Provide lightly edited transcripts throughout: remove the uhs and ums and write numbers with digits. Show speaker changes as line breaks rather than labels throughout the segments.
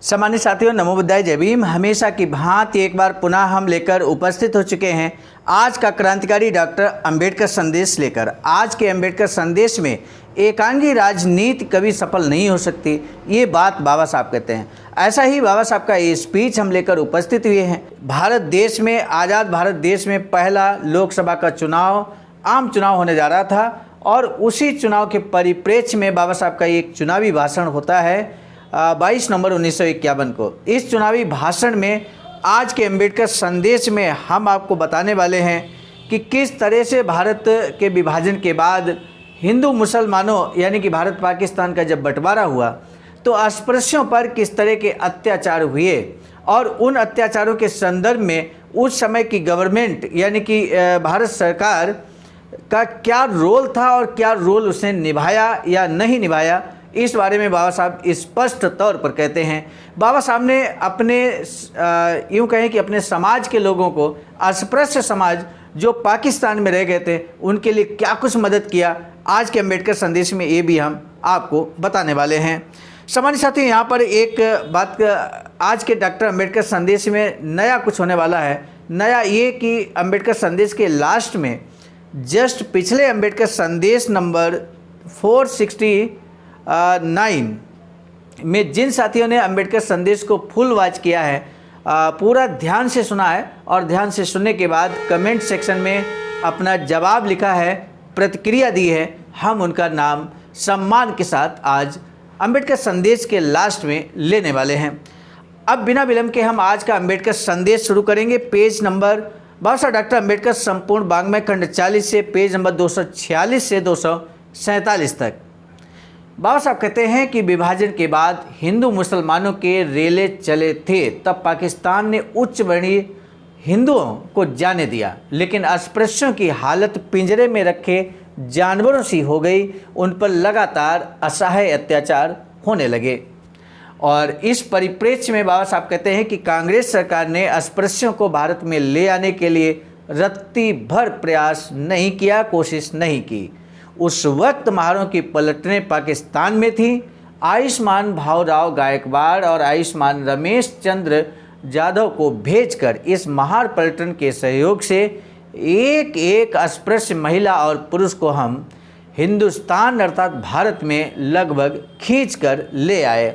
सम्मानित साथियों, नमो बुद्धाय, जय भीम। हमेशा की भांति एक बार पुनः हम लेकर उपस्थित हो चुके हैं आज का क्रांतिकारी डॉक्टर अंबेडकर संदेश लेकर। आज के अंबेडकर संदेश में एकांगी राजनीति कभी सफल नहीं हो सकती, ये बात बाबा साहब कहते हैं। ऐसा ही बाबा साहब का ये स्पीच हम लेकर उपस्थित हुए हैं। भारत देश में, आज़ाद भारत देश में पहला लोकसभा का चुनाव, आम चुनाव होने जा रहा था और उसी चुनाव के परिप्रेक्ष्य में बाबा साहब का एक चुनावी भाषण होता है 22 नवंबर 1951 को। इस चुनावी भाषण में आज के अंबेडकर संदेश में हम आपको बताने वाले हैं कि किस तरह से भारत के विभाजन के बाद हिंदू मुसलमानों यानी कि भारत पाकिस्तान का जब बंटवारा हुआ तो अस्पृश्यों पर किस तरह के अत्याचार हुए और उन अत्याचारों के संदर्भ में उस समय की गवर्नमेंट यानी कि भारत सरकार का क्या रोल था और क्या रोल उसने निभाया या नहीं निभाया, इस बारे में बाबा साहब स्पष्ट तौर पर कहते हैं। बाबा साहब ने अपने यूँ कहें कि अपने समाज के लोगों को, अस्पृश्य समाज जो पाकिस्तान में रह गए थे, उनके लिए क्या कुछ मदद किया, आज के अंबेडकर संदेश में ये भी हम आपको बताने वाले हैं। सम्मानित साथियों, यहाँ पर एक बात, आज के डॉक्टर अंबेडकर संदेश में नया कुछ होने वाला है। नया ये कि अंबेडकर संदेश के लास्ट में जस्ट पिछले अंबेडकर संदेश नंबर 469 में जिन साथियों ने अंबेडकर संदेश को फुल वॉच किया है, पूरा ध्यान से सुना है और ध्यान से सुनने के बाद कमेंट सेक्शन में अपना जवाब लिखा है, प्रतिक्रिया दी है, हम उनका नाम सम्मान के साथ आज अंबेडकर संदेश के लास्ट में लेने वाले हैं। अब बिना विलंब के हम आज का अंबेडकर संदेश शुरू करेंगे। पेज नंबर बाबा साहब डॉक्टर अंबेडकर संपूर्ण वाङ्मय खंड 40 से पेज नंबर 246 से 247 तक। बाबा साहब कहते हैं कि विभाजन के बाद हिंदू मुसलमानों के रेले चले थे, तब पाकिस्तान ने उच्च वर्णीय हिंदुओं को जाने दिया, लेकिन अस्पृश्यों की हालत पिंजरे में रखे जानवरों सी हो गई। उन पर लगातार असहाय अत्याचार होने लगे और इस परिप्रेक्ष्य में बाबा साहब कहते हैं कि कांग्रेस सरकार ने अस्पृश्यों को भारत में ले आने के लिए रत्ती भर प्रयास नहीं किया, कोशिश नहीं की। उस वक्त महारों की पलटनें पाकिस्तान में थी। आयुष्मान भावराव गायकवाड़ और आयुष्मान रमेश चंद्र जाधव को भेजकर इस महार पलटन के सहयोग से एक एक अस्पृश्य महिला और पुरुष को हम हिंदुस्तान अर्थात भारत में लगभग खींचकर ले आए।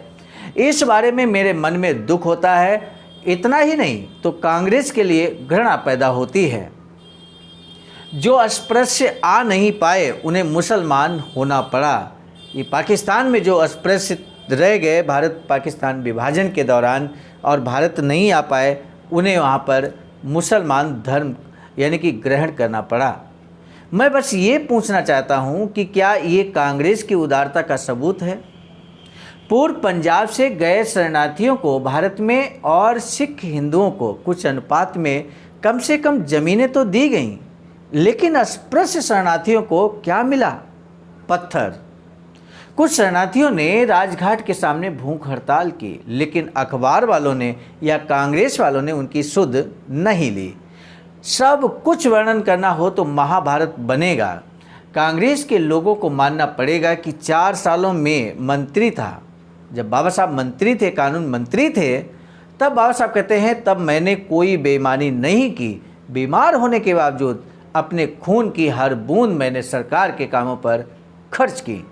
इस बारे में मेरे मन में दुख होता है। इतना ही नहीं तो कांग्रेस के लिए घृणा पैदा होती है। जो अस्पृश्य आ नहीं पाए उन्हें मुसलमान होना पड़ा। ये पाकिस्तान में जो अस्पृश्य रह गए भारत पाकिस्तान विभाजन के दौरान और भारत नहीं आ पाए, उन्हें वहाँ पर मुसलमान धर्म यानी कि ग्रहण करना पड़ा। मैं बस ये पूछना चाहता हूँ कि क्या ये कांग्रेस की उदारता का सबूत है? पूर्व पंजाब से गए शरणार्थियों को भारत में और सिख हिंदुओं को कुछ अनुपात में कम से कम ज़मीनें तो दी गईं, लेकिन अस्पृश्य शरणार्थियों को क्या मिला? पत्थर। कुछ शरणार्थियों ने राजघाट के सामने भूख हड़ताल की, लेकिन अखबार वालों ने या कांग्रेस वालों ने उनकी सुध नहीं ली। सब कुछ वर्णन करना हो तो महाभारत बनेगा। कांग्रेस के लोगों को मानना पड़ेगा कि 4 सालों में मंत्री था, जब बाबा साहब मंत्री थे, कानून मंत्री थे, तब बाबा साहब कहते हैं तब मैंने कोई बेईमानी नहीं की। बीमार होने के बावजूद अपने खून की हर बूंद मैंने सरकार के कामों पर खर्च की।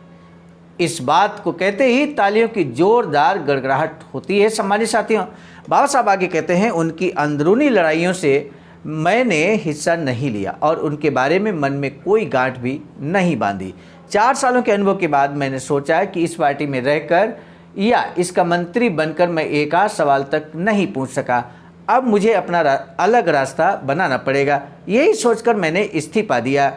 इस बात को कहते ही तालियों की जोरदार गड़गड़ाहट होती है। सम्मानित साथियों, बाबा साहब आगे कहते हैं उनकी अंदरूनी लड़ाइयों से मैंने हिस्सा नहीं लिया और उनके बारे में मन में कोई गांठ भी नहीं बांधी। 4 सालों के अनुभव के बाद मैंने सोचा कि इस पार्टी में रहकर या इसका मंत्री बनकर मैं एक आध सवाल तक नहीं पूछ सका। अब मुझे अपना अलग रास्ता बनाना पड़ेगा। यही सोचकर मैंने इस्तीफा दिया।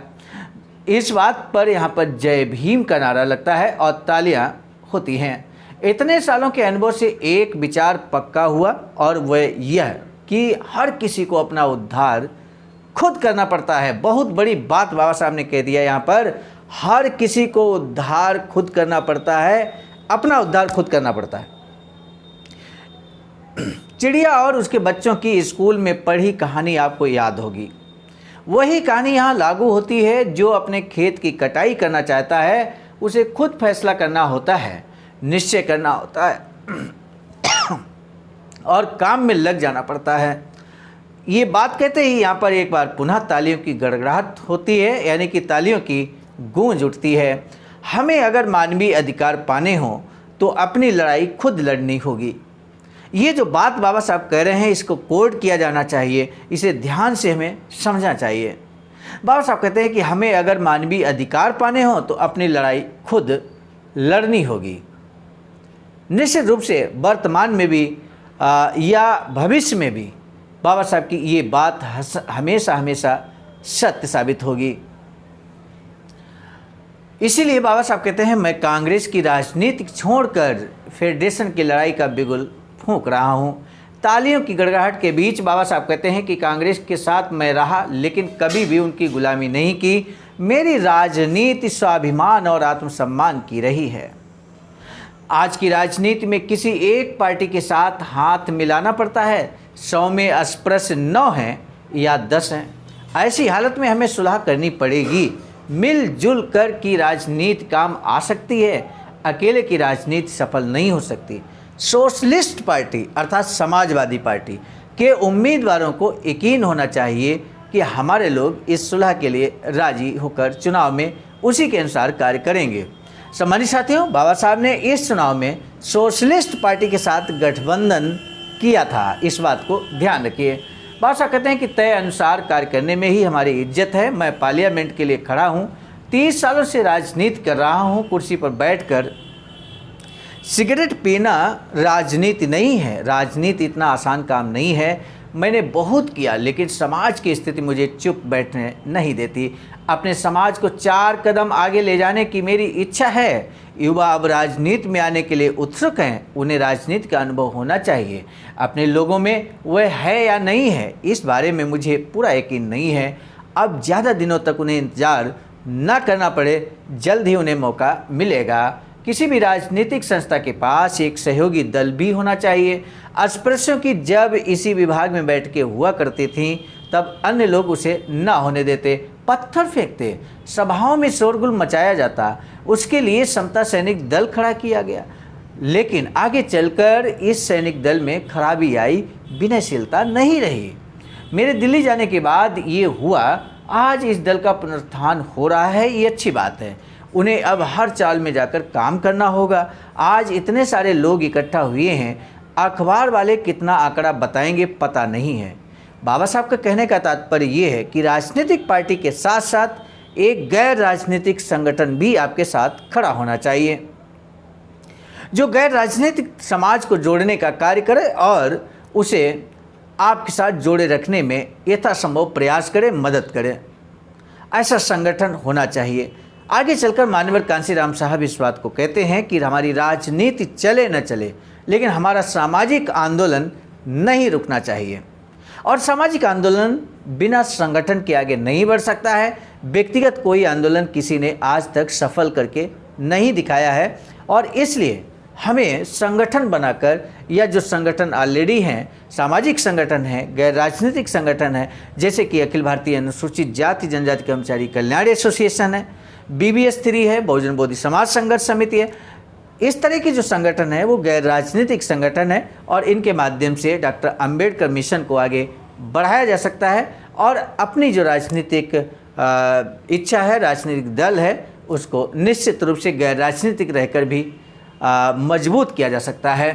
इस बात पर यहाँ पर जय भीम का नारा लगता है और तालियां होती हैं। इतने सालों के अनुभव से एक विचार पक्का हुआ और वह यह कि हर किसी को अपना उद्धार खुद करना पड़ता है। बहुत बड़ी बात बाबा साहब ने कह दिया यहाँ पर, हर किसी को उद्धार खुद करना पड़ता है, अपना उद्धार खुद करना पड़ता है। चिड़िया और उसके बच्चों की स्कूल में पढ़ी कहानी आपको याद होगी। वही कहानी यहाँ लागू होती है। जो अपने खेत की कटाई करना चाहता है उसे खुद फैसला करना होता है, निश्चय करना होता है और काम में लग जाना पड़ता है। ये बात कहते ही यहाँ पर एक बार पुनः तालियों की गड़गड़ाहट होती है, यानी कि तालियों की गूंज उठती है। हमें अगर मानवीय अधिकार पाने हों तो अपनी लड़ाई खुद लड़नी होगी। ये जो बात बाबा साहब कह रहे हैं इसको कोट किया जाना चाहिए, इसे ध्यान से हमें समझना चाहिए। बाबा साहब कहते हैं कि हमें अगर मानवीय अधिकार पाने हों तो अपनी लड़ाई खुद लड़नी होगी। निश्चित रूप से वर्तमान में भी या भविष्य में भी बाबा साहब की ये बात हमेशा हमेशा सत्य साबित होगी। इसीलिए बाबा साहब कहते हैं, मैं कांग्रेस की राजनीति छोड़कर फेडरेशन की लड़ाई का बिगुल फूंक रहा हूं। तालियों की गड़गड़ाहट के बीच बाबा साहब कहते हैं कि कांग्रेस के साथ मैं रहा, लेकिन कभी भी उनकी गुलामी नहीं की। मेरी राजनीति स्वाभिमान और आत्मसम्मान की रही है। आज की राजनीति में किसी एक पार्टी के साथ हाथ मिलाना पड़ता है। 100 में अस्पृश्य 9 हैं या 10 हैं। ऐसी हालत में हमें सुलह करनी पड़ेगी। मिलजुल कर की राजनीति काम आ सकती है, अकेले की राजनीति सफल नहीं हो सकती। सोशलिस्ट पार्टी अर्थात समाजवादी पार्टी के उम्मीदवारों को यकीन होना चाहिए कि हमारे लोग इस सुलह के लिए राजी होकर चुनाव में उसी के अनुसार कार्य करेंगे। सम्मानित साथियों, बाबा साहब ने इस चुनाव में सोशलिस्ट पार्टी के साथ गठबंधन किया था, इस बात को ध्यान रखिए। बाबा साहब कहते हैं कि तय अनुसार कार्य करने में ही हमारी इज्जत है। मैं पार्लियामेंट के लिए खड़ा हूँ, 30 सालों से राजनीति कर रहा हूँ। कुर्सी पर बैठकर सिगरेट पीना राजनीति नहीं है। राजनीति इतना आसान काम नहीं है। मैंने बहुत किया, लेकिन समाज की स्थिति मुझे चुप बैठने नहीं देती। अपने समाज को 4 कदम आगे ले जाने की मेरी इच्छा है। युवा अब राजनीति में आने के लिए उत्सुक हैं, उन्हें राजनीति का अनुभव होना चाहिए। अपने लोगों में वह है या नहीं है, इस बारे में मुझे पूरा यकीन नहीं है। अब ज़्यादा दिनों तक उन्हें इंतज़ार न करना पड़े, जल्द ही उन्हें मौका मिलेगा। किसी भी राजनीतिक संस्था के पास एक सहयोगी दल भी होना चाहिए। अस्पृश्यों की जब इसी विभाग में बैठकें हुआ करती थीं, तब अन्य लोग उसे न होने देते, पत्थर फेंकते, सभाओं में शोरगुल मचाया जाता। उसके लिए समता सैनिक दल खड़ा किया गया, लेकिन आगे चलकर इस सैनिक दल में खराबी आई, विनयशीलता नहीं रही। मेरे दिल्ली जाने के बाद ये हुआ, आज इस दल का पुनरुत्थान हो रहा है, ये अच्छी बात है। उन्हें अब हर चाल में जाकर काम करना होगा। आज इतने सारे लोग इकट्ठा हुए हैं, अखबार वाले कितना आंकड़ा बताएंगे पता नहीं है। बाबा साहब का कहने का तात्पर्य ये है कि राजनीतिक पार्टी के साथ साथ एक गैर राजनीतिक संगठन भी आपके साथ खड़ा होना चाहिए, जो गैर राजनीतिक समाज को जोड़ने का कार्य करे और उसे आपके साथ जोड़े रखने में यथासंभव प्रयास करे, मदद करे। ऐसा संगठन होना चाहिए। आगे चलकर मान्यवर कांशीराम साहब इस बात को कहते हैं कि हमारी राजनीति चले न चले, लेकिन हमारा सामाजिक आंदोलन नहीं रुकना चाहिए। और सामाजिक आंदोलन बिना संगठन के आगे नहीं बढ़ सकता है। व्यक्तिगत कोई आंदोलन किसी ने आज तक सफल करके नहीं दिखाया है, और इसलिए हमें संगठन बनाकर, या जो संगठन ऑलरेडी हैं, सामाजिक संगठन है, गैर राजनीतिक संगठन है, जैसे कि अखिल भारतीय अनुसूचित जाति जनजाति कर्मचारी कल्याण एसोसिएशन है, BBS3 है, बहुजन बोधि समाज संघर्ष समिति है, इस तरह के जो संगठन है वो गैर राजनीतिक संगठन है, और इनके माध्यम से डॉक्टर अंबेडकर मिशन को आगे बढ़ाया जा सकता है और अपनी जो राजनीतिक इच्छा है, राजनीतिक दल है, उसको निश्चित रूप से गैर राजनीतिक रहकर भी मजबूत किया जा सकता है।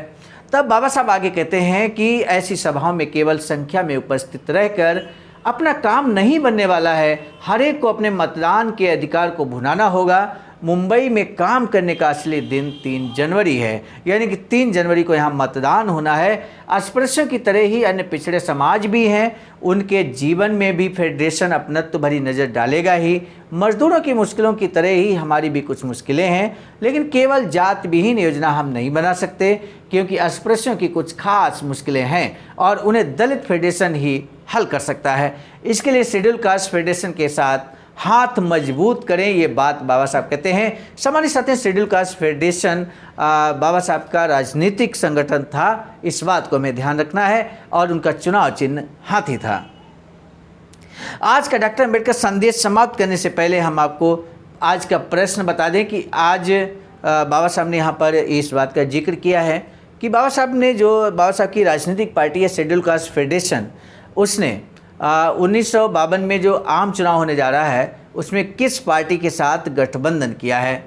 तब बाबा साहब आगे कहते हैं कि ऐसी सभाओं में केवल संख्या में उपस्थित रहकर अपना काम नहीं बनने वाला है। हर एक को अपने मतदान के अधिकार को भुनाना होगा। मुंबई में काम करने का असली दिन 3 जनवरी है, यानी कि 3 जनवरी को यहाँ मतदान होना है। अस्पृश्यों की तरह ही अन्य पिछड़े समाज भी हैं, उनके जीवन में भी फेडरेशन अपनत्व भरी नज़र डालेगा ही। मजदूरों की मुश्किलों की तरह ही हमारी भी कुछ मुश्किलें हैं, लेकिन केवल जात विहीन योजना हम नहीं बना सकते, क्योंकि अस्पृश्यों की कुछ खास मुश्किलें हैं और उन्हें दलित फेडरेशन ही हल कर सकता है। इसके लिए शेड्यूल कास्ट फेडरेशन के साथ हाथ मजबूत करें, ये बात बाबा साहब कहते हैं। सम्मानित साथियों, शेड्यूल कास्ट फेडरेशन बाबा साहब का राजनीतिक संगठन था, इस बात को हमें ध्यान रखना है, और उनका चुनाव चिन्ह हाथी था। आज का डॉक्टर अम्बेडकर संदेश समाप्त करने से पहले हम आपको आज का प्रश्न बता दें कि आज बाबा साहब ने यहाँ पर इस बात का जिक्र किया है कि बाबा साहब की राजनीतिक पार्टी है शेड्यूल कास्ट फेडरेशन, उसने 1952 में जो आम चुनाव होने जा रहा है उसमें किस पार्टी के साथ गठबंधन किया है,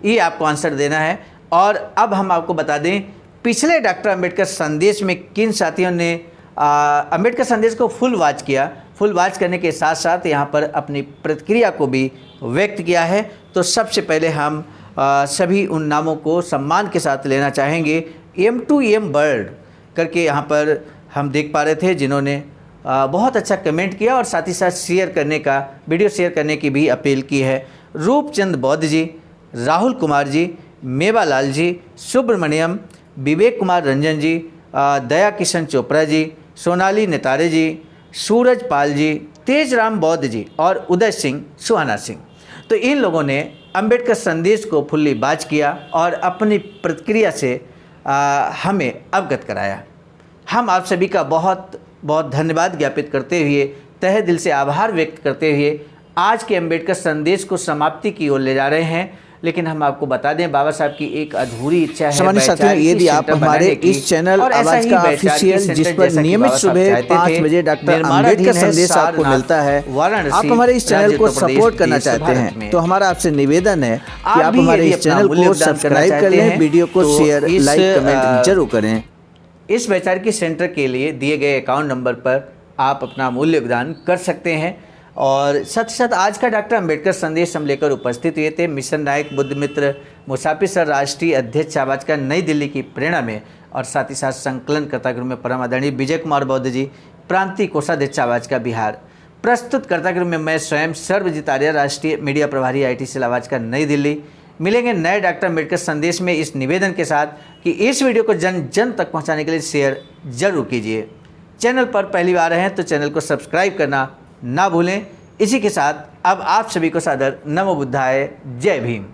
ये आपको आंसर देना है। और अब हम आपको बता दें पिछले डॉक्टर अंबेडकर संदेश में किन साथियों ने अंबेडकर संदेश को फुल वॉच किया। फुल वॉच करने के साथ साथ यहाँ पर अपनी प्रतिक्रिया को भी व्यक्त किया है। तो सबसे पहले हम सभी उन नामों को सम्मान के साथ लेना चाहेंगे। M2M वर्ल्ड करके यहाँ पर हम देख पा रहे थे जिन्होंने बहुत अच्छा कमेंट किया और साथ ही साथ वीडियो शेयर करने की भी अपील की है। रूपचंद बौद्ध जी, राहुल कुमार जी, मेवालाल जी, सुब्रमण्यम, विवेक कुमार रंजन जी, दया किशन चोपड़ा जी, सोनाली नेतारे जी, सूरज पाल जी, तेजराम बौद्ध जी और उदय सिंह सुहाना सिंह। तो इन लोगों ने अंबेडकर संदेश को फुल्ली वॉच किया और अपनी प्रतिक्रिया से हमें अवगत कराया। हम आप सभी का बहुत बहुत धन्यवाद ज्ञापित करते हुए, तहे दिल से आभार व्यक्त करते हुए आज के अंबेडकर संदेश को समाप्ति की ओर ले जा रहे हैं। लेकिन हम आपको बता दें बाबा साहब की एक अधूरी इच्छा है।
साथियों, यदि आप हमारे इस चैनल आवाज का ऑफिशियल, जिस पर नियमित सुबह 5 बजे डॉक्टर अंबेडकर संदेश आपको मिलता है, आप हमारे इस चैनल को सपोर्ट करना चाहते हैं तो हमारा आपसे निवेदन है कि आप हमारे इस चैनल को सब्सक्राइब कर लें, वीडियो को शेयर, लाइक, कमेंट जरूर करें।
इस वैचारिकी सेंटर के लिए दिए गए अकाउंट नंबर पर आप अपना मूल्य योगदान कर सकते हैं। और साथ ही साथ आज का डॉक्टर अंबेडकर संदेश हम लेकर उपस्थित हुए थे मिशन नायक बुद्ध मित्र मुसाफिर सर राष्ट्रीय अध्यक्ष आवाज का नई दिल्ली की प्रेरणा में, और साथ ही साथ संकलनकर्ता गृह में परम आदरणीय विजय कुमार बौद्ध जी, प्रांतीय कोषाध्यक्ष आवाज का बिहार, प्रस्तुतकर्ता गृह में मैं स्वयं सर्वजीत आर्य, राष्ट्रीय मीडिया प्रभारी IT सेल आवाज का नई दिल्ली। मिलेंगे नए डॉक्टर अंबेडकर संदेश में इस निवेदन के साथ कि इस वीडियो को जन जन तक पहुँचाने के लिए शेयर जरूर कीजिए। चैनल पर पहली बार हैं तो चैनल को सब्सक्राइब करना ना भूलें। इसी के साथ अब आप सभी को सादर नमो बुद्धाय, जय भीम।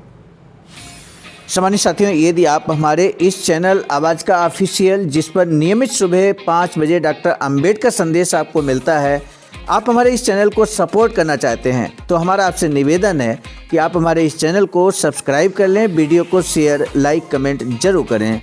सम्मानित साथियों, यदि आप हमारे इस चैनल आवाज़ का ऑफिशियल, जिस पर नियमित सुबह 5 बजे डॉक्टर अंबेडकर संदेश आपको मिलता है, आप हमारे इस चैनल को सपोर्ट करना चाहते हैं तो हमारा आपसे निवेदन है कि आप हमारे इस चैनल को सब्सक्राइब कर लें, वीडियो को शेयर, लाइक, कमेंट जरूर करें।